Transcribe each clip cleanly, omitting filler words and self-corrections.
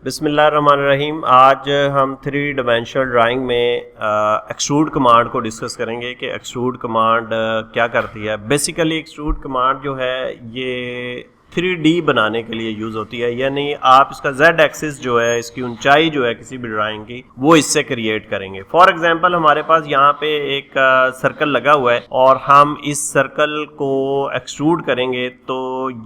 बिस्मिल्लाहिर्रहमानिर्रहीम। आज हम थ्री डायमेंशनल ड्राइंग में एक्सट्रूड कमांड को डिस्कस करेंगे कि एक्सट्रूड कमांड क्या करती है। बेसिकली एक्सट्रूड कमांड जो है ये 3D बनाने के लिए यूज़ होती है, यानी आप इसका Z एक्सिस जो है, इसकी ऊंचाई जो है किसी भी ड्राइंग की, वो इससे क्रिएट करेंगे। फॉर एग्जांपल हमारे पास यहाँ पे एक सर्कल लगा हुआ है और हम इस सर्कल को एक्सट्रूड करेंगे तो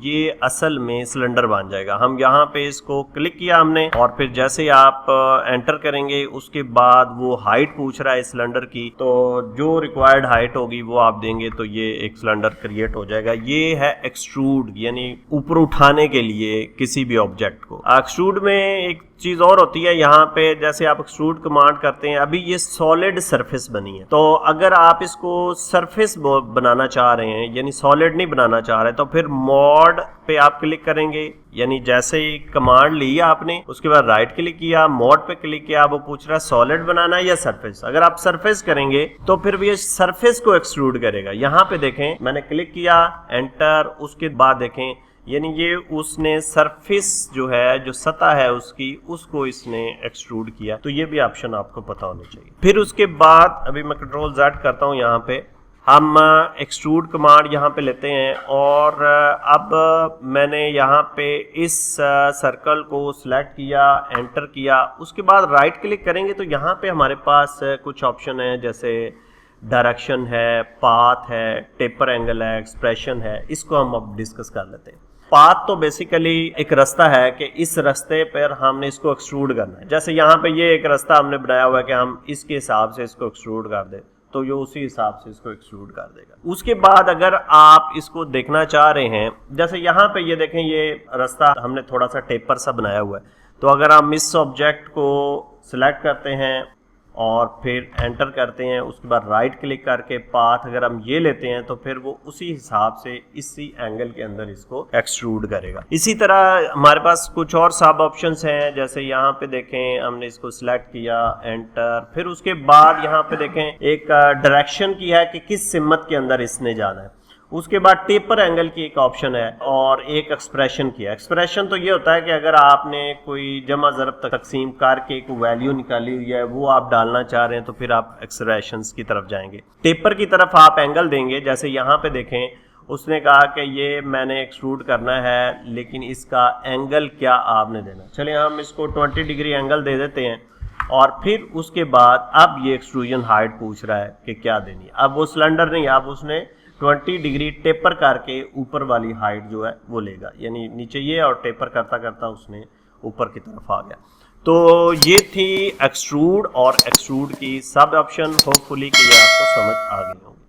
ये असल में सिलेंडर बन जाएगा। हम यहाँ पे इसको क्लिक किया हमने और फिर जैसे आप एंटर करेंगे उसके बाद वो हाइट पूछ रहा है सिलेंडर की, तो जो रिक्वायर्ड हाइट होगी वो आप देंगे तो ये एक सिलेंडर क्रिएट हो जाएगा। ये है एक्सट्रूड, यानी ऊपर उठाने के लिए किसी भी ऑब्जेक्ट को। एक्सट्रूड में एक चीज और होती है, यहाँ पे जैसे आप एक्सट्रूड कमांड करते हैं, अभी ये सॉलिड सरफेस बनी है, तो अगर आप इसको सरफेस बनाना चाह रहे हैं यानी सॉलिड नहीं बनाना चाह रहे, तो फिर मॉड पे आप क्लिक करेंगे, यानी जैसे ही कमांड ली आपने उसके बाद राइट क्लिक किया, मोड पे क्लिक किया, वो पूछ रहा है सॉलिड बनाना है या सरफेस। अगर आप सरफेस करेंगे तो फिर ये सरफेस को एक्सट्रूड करेगा। यहाँ पे देखें मैंने क्लिक किया, एंटर, उसके बाद देखें यानी ये उसने सरफेस जो है, जो सतह है उसकी, उसको इसने एक्सट्रूड किया। तो ये भी ऑप्शन आपको पता होना चाहिए। फिर उसके बाद अभी मैं कंट्रोल Z करता हूँ, यहाँ पे हम एक्सट्रूड कमांड यहाँ पे लेते हैं और अब मैंने यहाँ पे इस सर्कल को सिलेक्ट किया, एंटर किया, उसके बाद राइट क्लिक करेंगे तो यहाँ पे हमारे पास कुछ ऑप्शन है, जैसे डायरेक्शन है, पाथ है, टेपर एंगल है, एक्सप्रेशन है। इसको हम अब डिस्कस कर लेते हैं। पाथ तो बेसिकली एक रास्ता है कि इस रास्ते पर हमने इसको एक्सट्रूड करना है। जैसे यहाँ पे ये एक रास्ता हमने बनाया हुआ है कि हम इसके हिसाब से इसको एक्सट्रूड कर दें, तो ये उसी हिसाब से इसको एक्सट्रूड कर देगा। उसके बाद अगर आप इसको देखना चाह रहे हैं, जैसे यहाँ पे ये देखें, ये रास्ता हमने थोड़ा सा टेपर सा बनाया हुआ है, तो अगर हम इस ऑब्जेक्ट को सिलेक्ट करते हैं और फिर एंटर करते हैं, उसके बाद राइट क्लिक करके पाथ अगर हम ये लेते हैं तो फिर वो उसी हिसाब से इसी एंगल के अंदर इसको एक्सट्रूड करेगा। इसी तरह हमारे पास कुछ और सब ऑप्शंस हैं, जैसे यहाँ पे देखें हमने इसको सिलेक्ट किया, एंटर, फिर उसके बाद यहाँ पे देखें एक डायरेक्शन की है कि किस सिमत के अंदर इसने जाना है। उसके बाद टेपर एंगल की एक ऑप्शन है और एक एक्सप्रेशन की है। एक्सप्रेशन तो ये होता है कि अगर आपने कोई जमा ज़रब तकसीम करके एक वैल्यू निकाली हुई है, वो आप डालना चाह रहे हैं, तो फिर आप एक्सप्रेशंस की तरफ जाएंगे। टेपर की तरफ आप एंगल देंगे, जैसे यहाँ पे देखें उसने कहा कि ये मैंने एक्सट्रूड करना है, लेकिन इसका एंगल क्या आपने देना। चलिए हम इसको 20 डिग्री एंगल दे देते हैं और फिर उसके बाद अब ये एक्सट्रूजन हाइट पूछ रहा है कि क्या देनी है। अब वो सिलेंडर नहीं, अब उसने 20 डिग्री टेपर करके ऊपर वाली हाइट जो है वो लेगा, यानी नीचे ये और टेपर करता करता उसने ऊपर की तरफ आ गया। तो ये थी एक्सट्रूड और एक्सट्रूड की सब ऑप्शन। होपफुली कि ये आपको समझ आ गई होंगी।